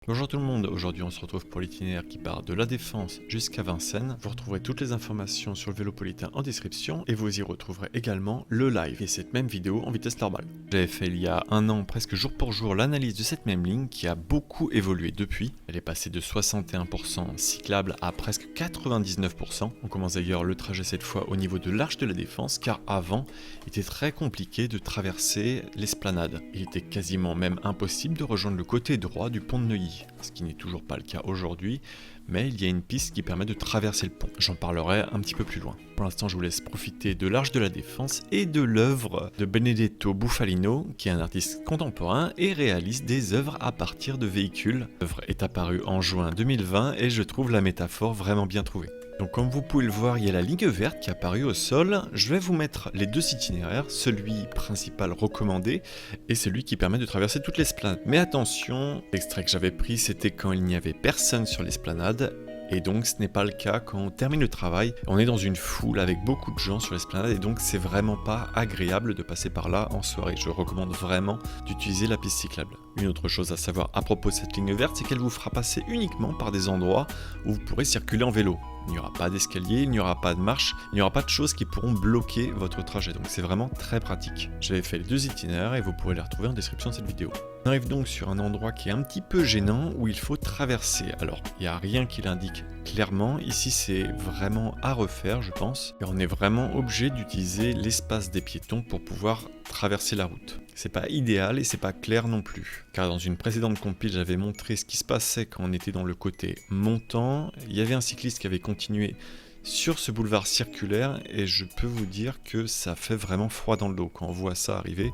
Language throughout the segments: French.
Bonjour tout le monde, aujourd'hui on se retrouve pour l'itinéraire qui part de La Défense jusqu'à Vincennes. Vous retrouverez toutes les informations sur le Vélopolitain en description et vous y retrouverez également le live et cette même vidéo en vitesse normale. J'avais fait il y a un an presque jour pour jour l'analyse de cette même ligne qui a beaucoup évolué depuis. Elle est passée de 61% cyclable à presque 99%. On commence d'ailleurs le trajet cette fois au niveau de l'Arche de la Défense car avant il était très compliqué de traverser l'esplanade. Il était quasiment même impossible de rejoindre le côté droit du pont de Neuilly. Ce qui n'est toujours pas le cas aujourd'hui, mais il y a une piste qui permet de traverser le pont. J'en parlerai un petit peu plus loin. Pour l'instant, je vous laisse profiter de l'Arche de la Défense et de l'œuvre de Benedetto Bufalino, qui est un artiste contemporain et réalise des œuvres à partir de véhicules. L'œuvre est apparue en juin 2020 et je trouve la métaphore vraiment bien trouvée. Donc comme vous pouvez le voir, il y a la ligne verte qui est apparue au sol. Je vais vous mettre les deux itinéraires, celui principal recommandé et celui qui permet de traverser toute l'esplanade. Mais attention, l'extrait que j'avais pris c'était quand il n'y avait personne sur l'esplanade. Et donc ce n'est pas le cas quand on termine le travail. On est dans une foule avec beaucoup de gens sur l'esplanade et donc c'est vraiment pas agréable de passer par là en soirée. Je recommande vraiment d'utiliser la piste cyclable. Une autre chose à savoir à propos de cette ligne verte, c'est qu'elle vous fera passer uniquement par des endroits où vous pourrez circuler en vélo. Il n'y aura pas d'escalier, il n'y aura pas de marche, il n'y aura pas de choses qui pourront bloquer votre trajet. Donc c'est vraiment très pratique. J'avais fait les deux itinéraires et vous pourrez les retrouver en description de cette vidéo. On arrive donc sur un endroit qui est un petit peu gênant où il faut traverser. Alors, il n'y a rien qui l'indique clairement. Ici, c'est vraiment à refaire, je pense. Et on est vraiment obligé d'utiliser l'espace des piétons pour pouvoir traverser la route. C'est pas idéal et c'est pas clair non plus. Car dans une précédente compile, j'avais montré ce qui se passait quand on était dans le côté montant. Il y avait un cycliste qui avait continué sur ce boulevard circulaire et je peux vous dire que ça fait vraiment froid dans le dos quand on voit ça arriver.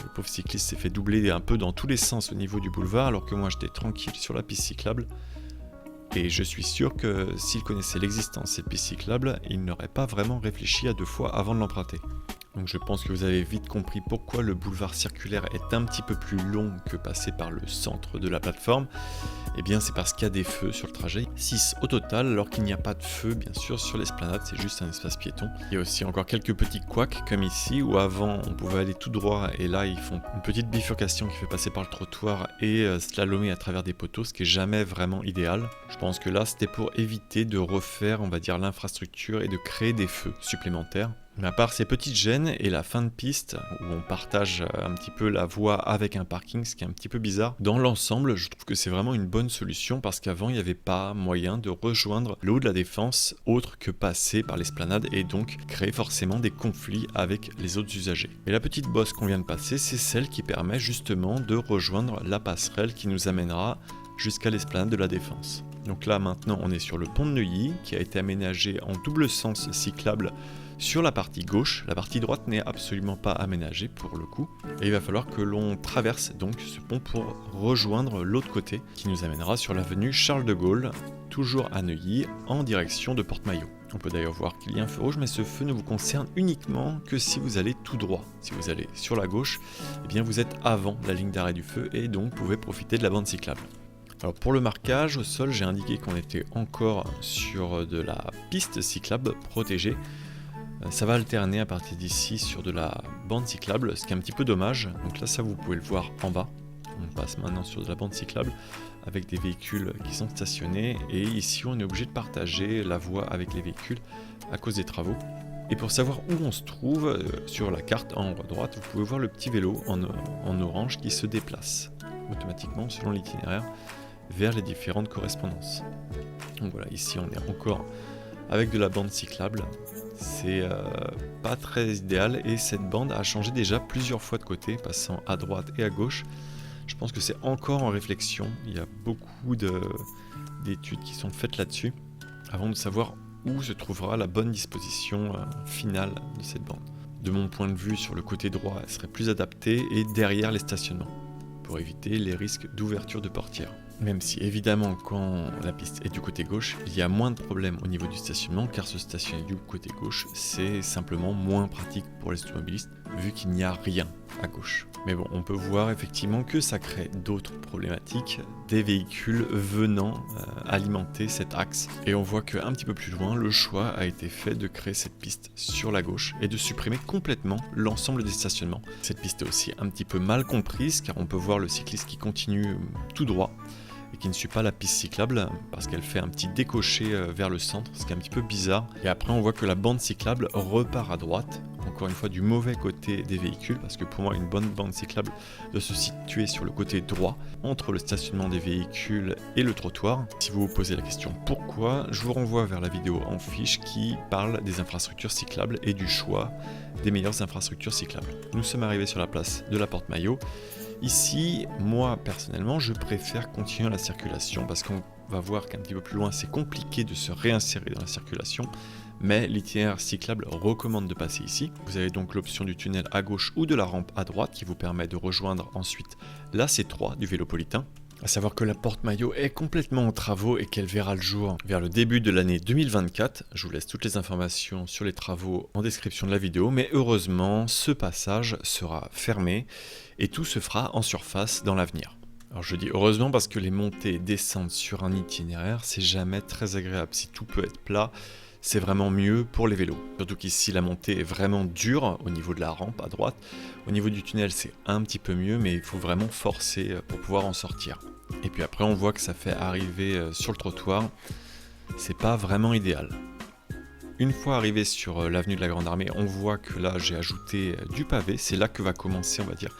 Le pauvre cycliste s'est fait doubler un peu dans tous les sens au niveau du boulevard alors que moi j'étais tranquille sur la piste cyclable. Et je suis sûr que s'il connaissait l'existence de cette piste cyclable, il n'aurait pas vraiment réfléchi à deux fois avant de l'emprunter. Donc je pense que vous avez vite compris pourquoi le boulevard circulaire est un petit peu plus long que passer par le centre de la plateforme. Eh bien c'est parce qu'il y a des feux sur le trajet, 6 au total, alors qu'il n'y a pas de feu bien sûr sur l'esplanade, c'est juste un espace piéton. Il y a aussi encore quelques petits couacs comme ici où avant on pouvait aller tout droit et là ils font une petite bifurcation qui fait passer par le trottoir et slalomer à travers des poteaux, ce qui est jamais vraiment idéal. Je pense que là c'était pour éviter de refaire on va dire l'infrastructure et de créer des feux supplémentaires. Mais à part ces petites gênes et la fin de piste où on partage un petit peu la voie avec un parking, ce qui est un petit peu bizarre, dans l'ensemble je trouve que c'est vraiment une bonne solution parce qu'avant il n'y avait pas moyen de rejoindre le haut de la Défense autre que passer par l'esplanade et donc créer forcément des conflits avec les autres usagers. Et la petite bosse qu'on vient de passer, c'est celle qui permet justement de rejoindre la passerelle qui nous amènera jusqu'à l'esplanade de la Défense. Donc là maintenant on est sur le pont de Neuilly qui a été aménagé en double sens cyclable sur la partie gauche. La partie droite n'est absolument pas aménagée pour le coup et il va falloir que l'on traverse donc ce pont pour rejoindre l'autre côté qui nous amènera sur l'avenue Charles de Gaulle, toujours à Neuilly en direction de Porte-Maillot. On peut d'ailleurs voir qu'il y a un feu rouge mais ce feu ne vous concerne uniquement que si vous allez tout droit. Si vous allez sur la gauche, eh bien vous êtes avant la ligne d'arrêt du feu et donc pouvez profiter de la bande cyclable. Alors pour le marquage au sol, j'ai indiqué qu'on était encore sur de la piste cyclable protégée. Ça va alterner à partir d'ici sur de la bande cyclable, ce qui est un petit peu dommage. Donc là, ça vous pouvez le voir en bas. On passe maintenant sur de la bande cyclable avec des véhicules qui sont stationnés. Et ici, on est obligé de partager la voie avec les véhicules à cause des travaux. Et pour savoir où on se trouve, sur la carte en haut à droite, vous pouvez voir le petit vélo en orange qui se déplace automatiquement selon l'itinéraire vers les différentes correspondances. Donc voilà, ici on est encore avec de la bande cyclable. C'est pas très idéal et cette bande a changé déjà plusieurs fois de côté, passant à droite et à gauche. Je pense que c'est encore en réflexion. Il y a beaucoup d'études qui sont faites là-dessus avant de savoir où se trouvera la bonne disposition finale de cette bande. De mon point de vue, sur le côté droit, elle serait plus adaptée et derrière les stationnements pour éviter les risques d'ouverture de portières. Même si évidemment quand la piste est du côté gauche, il y a moins de problèmes au niveau du stationnement car se stationner du côté gauche c'est simplement moins pratique pour les automobilistes vu qu'il n'y a rien à gauche. Mais bon, on peut voir effectivement que ça crée d'autres problématiques, des véhicules venant alimenter cet axe. Et on voit qu'un petit peu plus loin, le choix a été fait de créer cette piste sur la gauche et de supprimer complètement l'ensemble des stationnements. Cette piste est aussi un petit peu mal comprise car on peut voir le cycliste qui continue tout droit et qui ne suit pas la piste cyclable parce qu'elle fait un petit décoché vers le centre, ce qui est un petit peu bizarre. Et après on voit que la bande cyclable repart à droite, encore une fois du mauvais côté des véhicules, parce que pour moi une bonne bande cyclable doit se situer sur le côté droit, entre le stationnement des véhicules et le trottoir. Si vous vous posez la question pourquoi, je vous renvoie vers la vidéo en fiche qui parle des infrastructures cyclables et du choix des meilleures infrastructures cyclables. Nous sommes arrivés sur la place de la Porte-Maillot. Ici, moi personnellement, je préfère continuer la circulation parce qu'on va voir qu'un petit peu plus loin, c'est compliqué de se réinsérer dans la circulation, mais l'itinéraire cyclable recommande de passer ici. Vous avez donc l'option du tunnel à gauche ou de la rampe à droite qui vous permet de rejoindre ensuite la C3 du Vélopolitain. À savoir que la Porte-Maillot est complètement en travaux et qu'elle verra le jour vers le début de l'année 2024. Je vous laisse toutes les informations sur les travaux en description de la vidéo, mais heureusement, ce passage sera fermé et tout se fera en surface dans l'avenir. Alors je dis heureusement parce que les montées et descentes sur un itinéraire, c'est jamais très agréable. Si tout peut être plat, c'est vraiment mieux pour les vélos. Surtout qu'ici la montée est vraiment dure au niveau de la rampe à droite. Au niveau du tunnel c'est un petit peu mieux, mais il faut vraiment forcer pour pouvoir en sortir. Et puis après on voit que ça fait arriver sur le trottoir, c'est pas vraiment idéal. Une fois arrivé sur l'avenue de la Grande Armée, on voit que là j'ai ajouté du pavé, c'est là que va commencer on va dire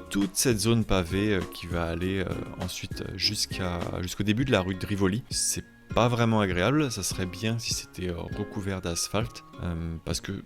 toute cette zone pavée qui va aller ensuite jusqu'au début de la rue de Rivoli. C'est pas vraiment agréable, ça serait bien si c'était recouvert d'asphalte, parce que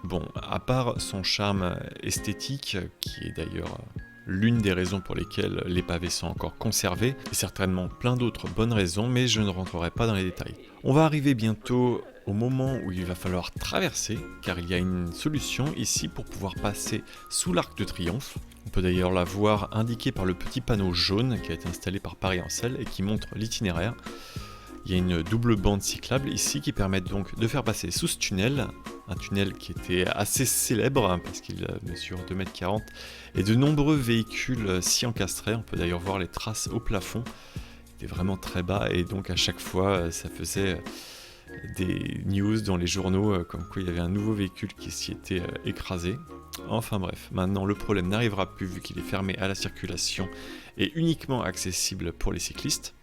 bon, à part son charme esthétique, qui est d'ailleurs l'une des raisons pour lesquelles les pavés sont encore conservés, et certainement plein d'autres bonnes raisons, mais je ne rentrerai pas dans les détails. On va arriver bientôt au moment où il va falloir traverser, car il y a une solution ici pour pouvoir passer sous l'Arc de Triomphe. On peut d'ailleurs la voir indiquée par le petit panneau jaune qui a été installé par Paris Ancel et qui montre l'itinéraire. Il y a une double bande cyclable ici qui permet donc de faire passer sous ce tunnel, un tunnel qui était assez célèbre parce qu'il mesure 2,40 m et de nombreux véhicules s'y encastraient. On peut d'ailleurs voir les traces au plafond, c'était vraiment très bas et donc à chaque fois ça faisait des news dans les journaux comme quoi il y avait un nouveau véhicule qui s'y était écrasé. Enfin bref, maintenant le problème n'arrivera plus vu qu'il est fermé à la circulation et uniquement accessible pour les cyclistes.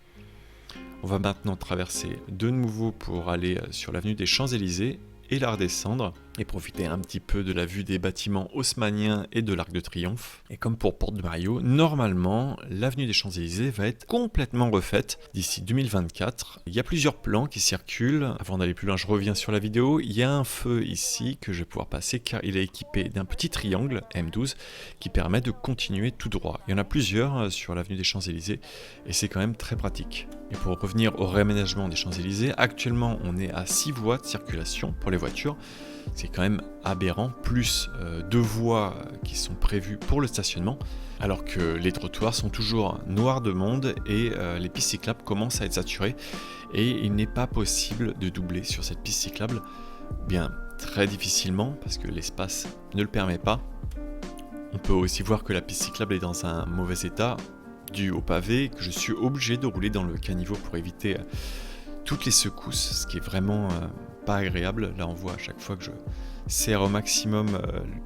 On va maintenant traverser de nouveau pour aller sur l'avenue des Champs-Élysées et la redescendre et profiter un petit peu de la vue des bâtiments haussmanniens et de l'Arc de Triomphe. Et comme pour Porte-Maillot, normalement, l'avenue des Champs-Élysées va être complètement refaite d'ici 2024. Il y a plusieurs plans qui circulent. Avant d'aller plus loin, je reviens sur la vidéo. Il y a un feu ici que je vais pouvoir passer car il est équipé d'un petit triangle M12 qui permet de continuer tout droit. Il y en a plusieurs sur l'avenue des Champs-Élysées et c'est quand même très pratique. Et pour revenir au réaménagement des Champs-Élysées, actuellement on est à 6 voies de circulation pour les voitures. C'est quand même aberrant, plus 2 voies qui sont prévues pour le stationnement, alors que les trottoirs sont toujours noirs de monde et les pistes cyclables commencent à être saturées et il n'est pas possible de doubler sur cette piste cyclable, bien très difficilement parce que l'espace ne le permet pas. On peut aussi voir que la piste cyclable est dans un mauvais état dû au pavé, que je suis obligé de rouler dans le caniveau pour éviter toutes les secousses, ce qui est vraiment pas agréable. Là on voit à chaque fois que je serre au maximum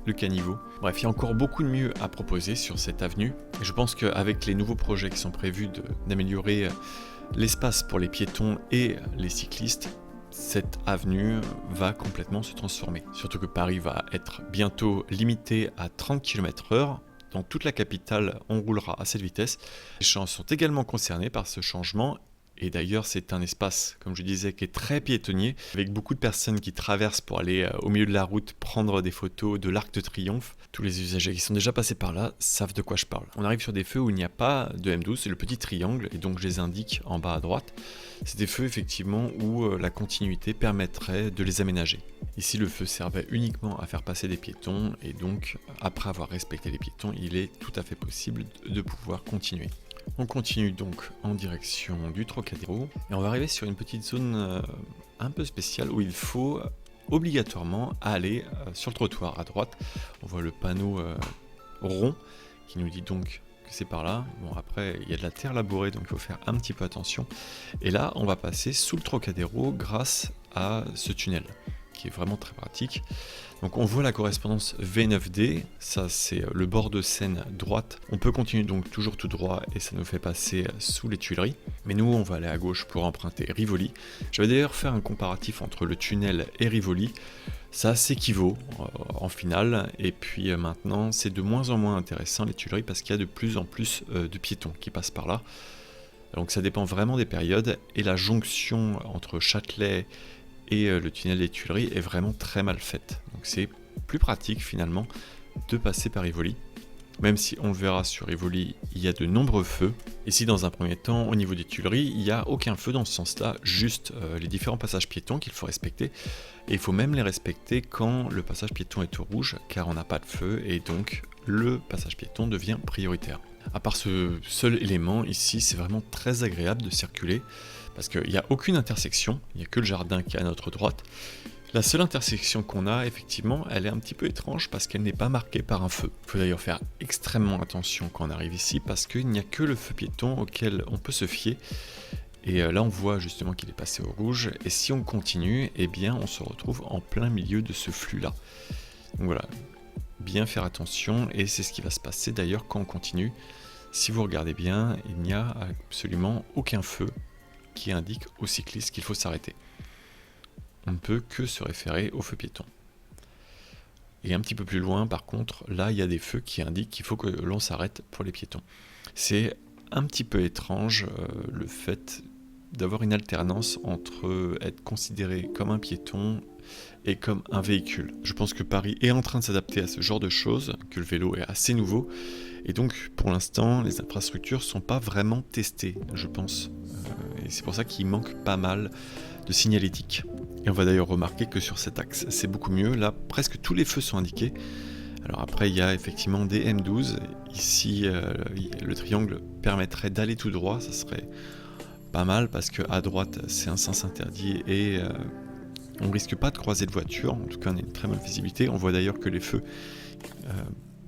le caniveau. Bref, il y a encore beaucoup de mieux à proposer sur cette avenue. Et je pense qu'avec les nouveaux projets qui sont prévus d'améliorer l'espace pour les piétons et les cyclistes, cette avenue va complètement se transformer. Surtout que Paris va être bientôt limité à 30 km/h. Dans toute la capitale, on roulera à cette vitesse. Les champs sont également concernés par ce changement. Et d'ailleurs, c'est un espace, comme je disais, qui est très piétonnier, avec beaucoup de personnes qui traversent pour aller au milieu de la route prendre des photos de l'Arc de Triomphe. Tous les usagers qui sont déjà passés par là savent de quoi je parle. On arrive sur des feux où il n'y a pas de M12, c'est le petit triangle, et donc je les indique en bas à droite. C'est des feux effectivement où la continuité permettrait de les aménager. Ici, le feu servait uniquement à faire passer des piétons, et donc, après avoir respecté les piétons, il est tout à fait possible de pouvoir continuer. On continue donc en direction du Trocadéro et on va arriver sur une petite zone un peu spéciale où il faut obligatoirement aller sur le trottoir à droite. On voit le panneau rond qui nous dit donc que c'est par là. Bon, après il y a de la terre labourée donc il faut faire un petit peu attention. Et là on va passer sous le Trocadéro grâce à ce tunnel qui est vraiment très pratique. Donc on voit la correspondance V9D, ça c'est le bord de Seine droite. On peut continuer donc toujours tout droit et ça nous fait passer sous les Tuileries. Mais nous on va aller à gauche pour emprunter Rivoli. Je vais d'ailleurs faire un comparatif entre le tunnel et Rivoli. Ça s'équivaut en finale. Et puis maintenant c'est de moins en moins intéressant les Tuileries parce qu'il y a de plus en plus de piétons qui passent par là. Donc ça dépend vraiment des périodes. Et la jonction entre Châtelet et le tunnel des Tuileries est vraiment très mal faite. Donc c'est plus pratique finalement de passer par Rivoli. Même si on le verra sur Rivoli, il y a de nombreux feux. Ici dans un premier temps, au niveau des Tuileries, il n'y a aucun feu dans ce sens-là, juste les différents passages piétons qu'il faut respecter. Et il faut même les respecter quand le passage piéton est au rouge, car on n'a pas de feu et donc le passage piéton devient prioritaire. À part ce seul élément, ici c'est vraiment très agréable de circuler. Parce qu'il n'y a aucune intersection, il n'y a que le jardin qui est à notre droite. La seule intersection qu'on a, effectivement, elle est un petit peu étrange parce qu'elle n'est pas marquée par un feu. Il faut d'ailleurs faire extrêmement attention quand on arrive ici parce qu'il n'y a que le feu piéton auquel on peut se fier. Et là on voit justement qu'il est passé au rouge. Et si on continue, eh bien on se retrouve en plein milieu de ce flux-là. Donc voilà, bien faire attention et c'est ce qui va se passer d'ailleurs quand on continue. Si vous regardez bien, il n'y a absolument aucun feu qui indique aux cyclistes qu'il faut s'arrêter. On ne peut que se référer au feu piéton. Et un petit peu plus loin, par contre, là, il y a des feux qui indiquent qu'il faut que l'on s'arrête pour les piétons. C'est un petit peu étrange le fait d'avoir une alternance entre être considéré comme un piéton et comme un véhicule. Je pense que Paris est en train de s'adapter à ce genre de choses, que le vélo est assez nouveau, et donc pour l'instant les infrastructures sont pas vraiment testées, je pense. Et c'est pour ça qu'il manque pas mal de signalétique. Et on va d'ailleurs remarquer que sur cet axe c'est beaucoup mieux, là presque tous les feux sont indiqués. Alors après il y a effectivement des M12, ici le triangle permettrait d'aller tout droit, ça serait pas mal parce que à droite c'est un sens interdit et on risque pas de croiser de voiture, en tout cas on a une très bonne visibilité. On voit d'ailleurs que les feux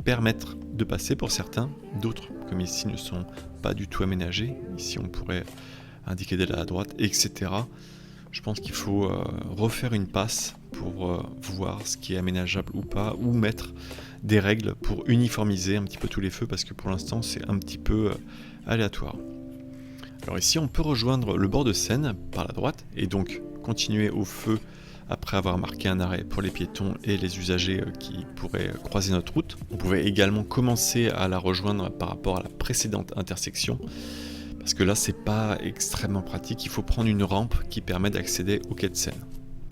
permettent de passer pour certains, d'autres comme ici ne sont pas du tout aménagés. Ici on pourrait indiquer d'aller à droite, etc. Je pense qu'il faut refaire une passe pour voir ce qui est aménageable ou pas, ou mettre des règles pour uniformiser un petit peu tous les feux parce que pour l'instant c'est un petit peu aléatoire. Alors ici on peut rejoindre le bord de Seine par la droite et donc continuer au feu après avoir marqué un arrêt pour les piétons et les usagers qui pourraient croiser notre route. On pouvait également commencer à la rejoindre par rapport à la précédente intersection parce que là c'est pas extrêmement pratique, il faut prendre une rampe qui permet d'accéder au quai de Seine.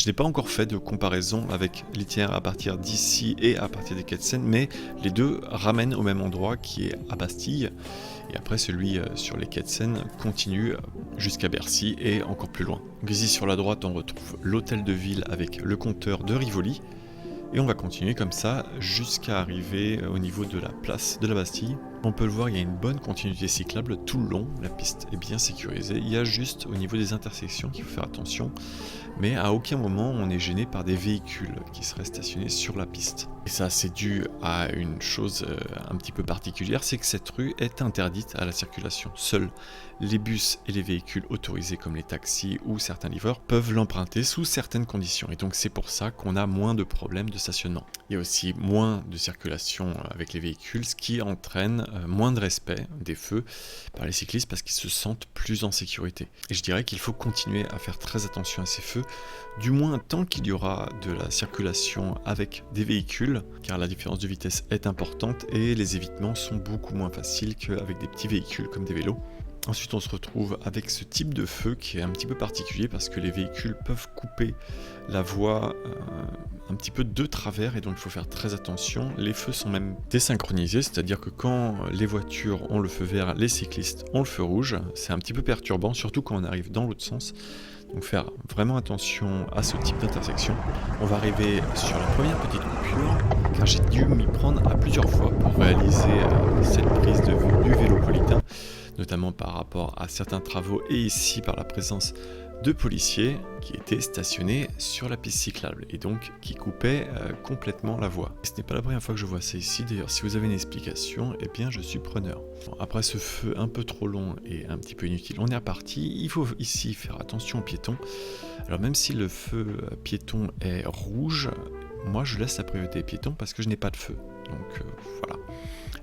Je n'ai pas encore fait de comparaison avec l'itinéraire à partir d'ici et à partir des quais de Seine, mais les deux ramènent au même endroit qui est à Bastille. Et après celui sur les quais de Seine continue jusqu'à Bercy et encore plus loin. Donc ici sur la droite on retrouve l'hôtel de ville avec le compteur de Rivoli. Et on va continuer comme ça jusqu'à arriver au niveau de la place de la Bastille. On peut le voir, il y a une bonne continuité cyclable tout le long, la piste est bien sécurisée. Il y a juste au niveau des intersections qu'il faut faire attention, mais à aucun moment on est gêné par des véhicules qui seraient stationnés sur la piste. Et ça c'est dû à une chose un petit peu particulière, c'est que cette rue est interdite à la circulation. Seuls les bus et les véhicules autorisés comme les taxis ou certains livreurs peuvent l'emprunter sous certaines conditions. Et donc c'est pour ça qu'on a moins de problèmes de stationnement. Il y a aussi moins de circulation avec les véhicules, ce qui entraîne moins de respect des feux par les cyclistes parce qu'ils se sentent plus en sécurité. Et je dirais qu'il faut continuer à faire très attention à ces feux, du moins tant qu'il y aura de la circulation avec des véhicules, car la différence de vitesse est importante et les évitements sont beaucoup moins faciles qu'avec des petits véhicules comme des vélos. Ensuite on se retrouve avec ce type de feu qui est un petit peu particulier parce que les véhicules peuvent couper la voie un petit peu de travers et donc il faut faire très attention. Les feux sont même désynchronisés, c'est-à-dire que quand les voitures ont le feu vert, les cyclistes ont le feu rouge. C'est un petit peu perturbant, surtout quand on arrive dans l'autre sens. Donc faire vraiment attention à ce type d'intersection. On va arriver sur la première petite coupure, car j'ai dû m'y prendre à plusieurs fois pour réaliser cette prise de vue du Vélopolitain. notamment par rapport à certains travaux et ici par la présence de policiers qui étaient stationnés sur la piste cyclable et donc qui coupaient complètement la voie. Et ce n'est pas la première fois que je vois ça ici, d'ailleurs si vous avez une explication, eh bien je suis preneur. Bon, après ce feu un peu trop long et un petit peu inutile, on est reparti. Il faut ici faire attention aux piétons. Alors même si le feu piéton est rouge, moi je laisse la priorité piéton parce que je n'ai pas de feu. Donc voilà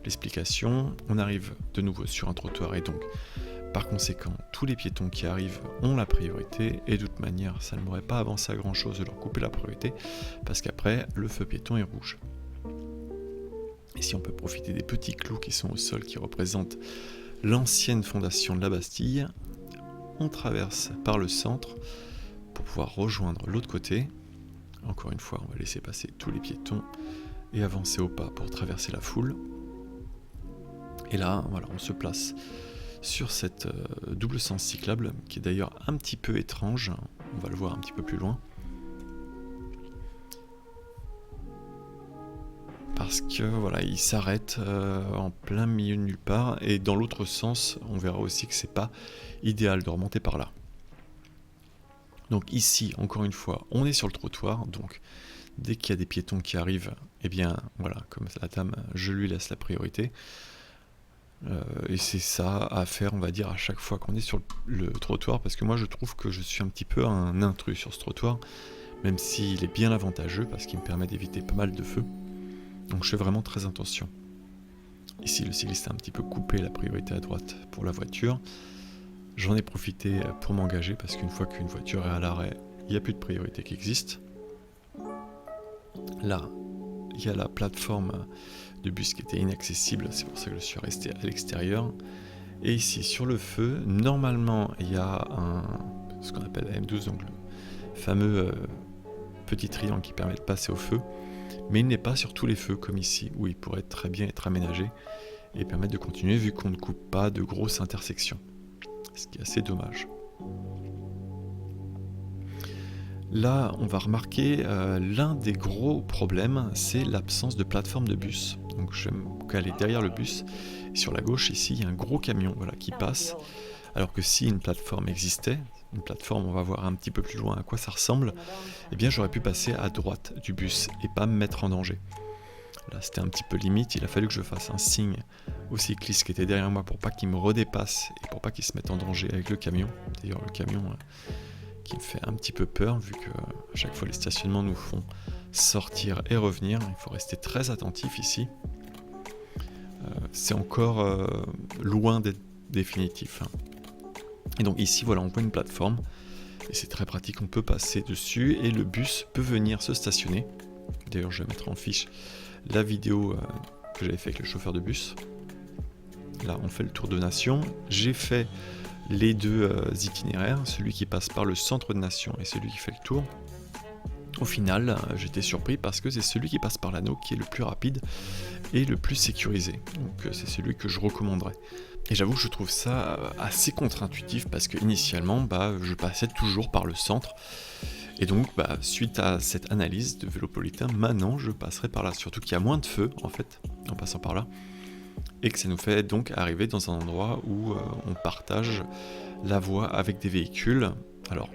l'explication. On arrive de nouveau sur un trottoir et donc par conséquent, tous les piétons qui arrivent ont la priorité et de toute manière, ça ne m'aurait pas avancé à grand chose de leur couper la priorité parce qu'après, le feu piéton est rouge. Ici, on peut profiter des petits clous qui sont au sol qui représentent l'ancienne fondation de la Bastille. On traverse par le centre pour pouvoir rejoindre l'autre côté. Encore une fois, on va laisser passer tous les piétons et avancer au pas pour traverser la foule. Et là, voilà, on se place sur cette double sens cyclable qui est d'ailleurs un petit peu étrange, on va le voir un petit peu plus loin parce que voilà, il s'arrête en plein milieu de nulle part et dans l'autre sens on verra aussi que c'est pas idéal de remonter par là. Donc ici encore une fois on est sur le trottoir, donc dès qu'il y a des piétons qui arrivent, eh bien voilà, comme la dame, je lui laisse la priorité. Et c'est ça à faire, on va dire, à chaque fois qu'on est sur le trottoir, parce que moi je trouve que je suis un petit peu un intrus sur ce trottoir, même s'il est bien avantageux, parce qu'il me permet d'éviter pas mal de feux. Donc je fais vraiment très attention. Ici le cycliste a un petit peu coupé la priorité à droite pour la voiture. J'en ai profité pour m'engager, parce qu'une fois qu'une voiture est à l'arrêt, il n'y a plus de priorité qui existe. Là, il y a la plateforme de bus qui était inaccessible, c'est pour ça que je suis resté à l'extérieur. Et ici sur le feu, normalement il y a ce qu'on appelle la M12, donc le fameux petit triangle qui permet de passer au feu, mais il n'est pas sur tous les feux comme ici, où il pourrait très bien être aménagé et permettre de continuer vu qu'on ne coupe pas de grosses intersections, ce qui est assez dommage. Là, on va remarquer l'un des gros problèmes, c'est l'absence de plateforme de bus. Donc je vais me caler derrière le bus. Et sur la gauche, ici, il y a un gros camion qui passe. Alors que si une plateforme existait, une plateforme, on va voir un petit peu plus loin à quoi ça ressemble, eh bien j'aurais pu passer à droite du bus et pas me mettre en danger. Là, c'était un petit peu limite, il a fallu que je fasse un signe au cycliste qui était derrière moi pour pas qu'il me redépasse et pour pas qu'il se mette en danger avec le camion. D'ailleurs, le camion qui me fait un petit peu peur vu que à chaque fois les stationnements nous font sortir et revenir. Il faut rester très attentif ici. C'est encore loin d'être définitif. Et donc ici, voilà, on voit une plateforme et c'est très pratique. On peut passer dessus et le bus peut venir se stationner. D'ailleurs, je vais mettre en fiche la vidéo que j'avais fait avec le chauffeur de bus. Là, on fait le tour de Nation. J'ai fait les deux itinéraires, celui qui passe par le centre de Nation et celui qui fait le tour. Au final, j'étais surpris parce que c'est celui qui passe par l'anneau qui est le plus rapide et le plus sécurisé. Donc c'est celui que je recommanderais. Et j'avoue que je trouve ça assez contre-intuitif parce que initialement, je passais toujours par le centre. Et donc, suite à cette analyse de Vélopolitain, maintenant je passerai par là. Surtout qu'il y a moins de feu en fait en passant par là. Et que ça nous fait donc arriver dans un endroit où on partage la voie avec des véhicules. Alors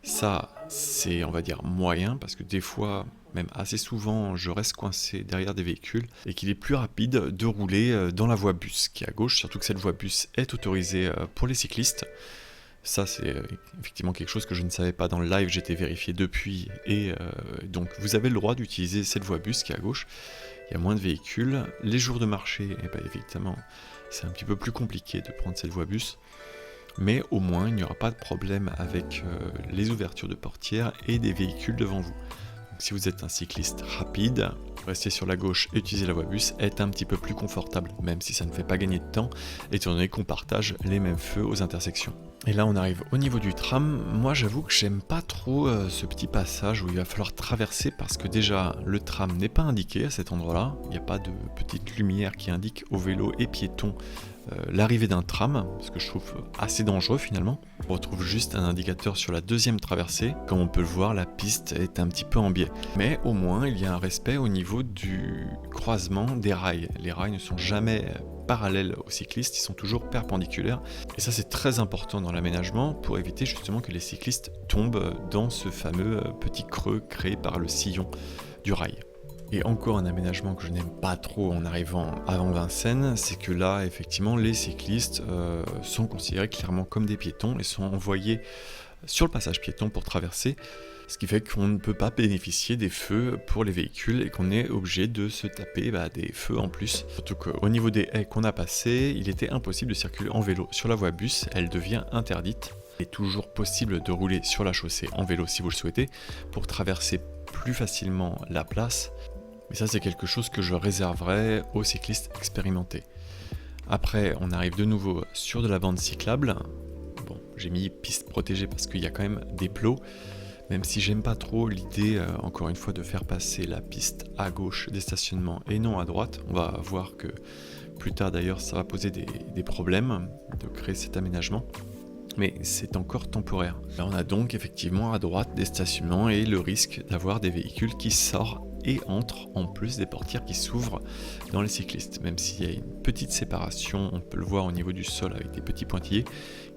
ça c'est, on va dire, moyen parce que des fois, même assez souvent, je reste coincé derrière des véhicules et qu'il est plus rapide de rouler dans la voie bus qui est à gauche, surtout que cette voie bus est autorisée pour les cyclistes. Ça c'est effectivement quelque chose que je ne savais pas dans le live, j'étais vérifié depuis et donc vous avez le droit d'utiliser cette voie bus qui est à gauche. Il y a moins de véhicules. Les jours de marché, évidemment, c'est un petit peu plus compliqué de prendre cette voie bus. Mais au moins, il n'y aura pas de problème avec les ouvertures de portières et des véhicules devant vous. Donc, si vous êtes un cycliste rapide, rester sur la gauche et utiliser la voie bus est un petit peu plus confortable, même si ça ne fait pas gagner de temps, étant donné qu'on partage les mêmes feux aux intersections. Et là on arrive au niveau du tram. Moi j'avoue que j'aime pas trop ce petit passage où il va falloir traverser parce que déjà le tram n'est pas indiqué à cet endroit là, il n'y a pas de petite lumière qui indique aux vélos et piétons l'arrivée d'un tram, ce que je trouve assez dangereux finalement. On retrouve juste un indicateur sur la deuxième traversée. Comme on peut le voir, la piste est un petit peu en biais. Mais au moins, il y a un respect au niveau du croisement des rails. Les rails ne sont jamais parallèles aux cyclistes, ils sont toujours perpendiculaires. Et ça c'est très important dans l'aménagement pour éviter justement que les cyclistes tombent dans ce fameux petit creux créé par le sillon du rail. Et encore un aménagement que je n'aime pas trop en arrivant avant Vincennes, c'est que là, effectivement, les cyclistes sont considérés clairement comme des piétons et sont envoyés sur le passage piéton pour traverser, ce qui fait qu'on ne peut pas bénéficier des feux pour les véhicules et qu'on est obligé de se taper des feux en plus. Surtout qu'au niveau des haies qu'on a passées, il était impossible de circuler en vélo sur la voie bus, elle devient interdite. Il est toujours possible de rouler sur la chaussée en vélo si vous le souhaitez, pour traverser plus facilement la place. Mais ça c'est quelque chose que je réserverai aux cyclistes expérimentés. Après on arrive de nouveau sur de la bande cyclable. Bon, j'ai mis piste protégée parce qu'il y a quand même des plots. Même si j'aime pas trop l'idée, encore une fois, de faire passer la piste à gauche des stationnements et non à droite. On va voir que plus tard d'ailleurs ça va poser des problèmes de créer cet aménagement. Mais c'est encore temporaire. Là on a donc effectivement à droite des stationnements et le risque d'avoir des véhicules qui sortent et entrent en plus des portières qui s'ouvrent dans les cyclistes. Même s'il y a une petite séparation, on peut le voir au niveau du sol avec des petits pointillés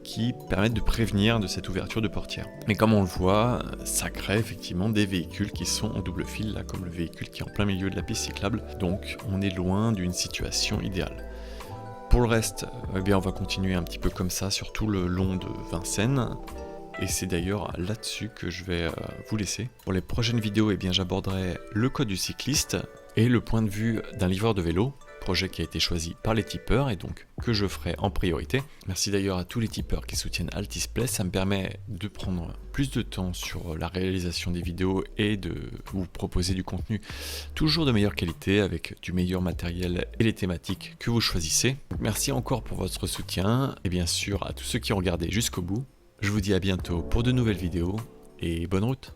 qui permettent de prévenir de cette ouverture de portière. Mais comme on le voit, ça crée effectivement des véhicules qui sont en double fil, là, comme le véhicule qui est en plein milieu de la piste cyclable. Donc on est loin d'une situation idéale. Pour le reste, eh bien, on va continuer un petit peu comme ça sur tout le long de Vincennes. Et c'est d'ailleurs là-dessus que je vais vous laisser. Pour les prochaines vidéos, eh bien, j'aborderai le code du cycliste et le point de vue d'un livreur de vélo, projet qui a été choisi par les tipeurs et donc que je ferai en priorité. Merci d'ailleurs à tous les tipeurs qui soutiennent Altisplay, ça me permet de prendre plus de temps sur la réalisation des vidéos et de vous proposer du contenu toujours de meilleure qualité avec du meilleur matériel et les thématiques que vous choisissez. Merci encore pour votre soutien et bien sûr à tous ceux qui ont regardé jusqu'au bout. Je vous dis à bientôt pour de nouvelles vidéos et bonne route!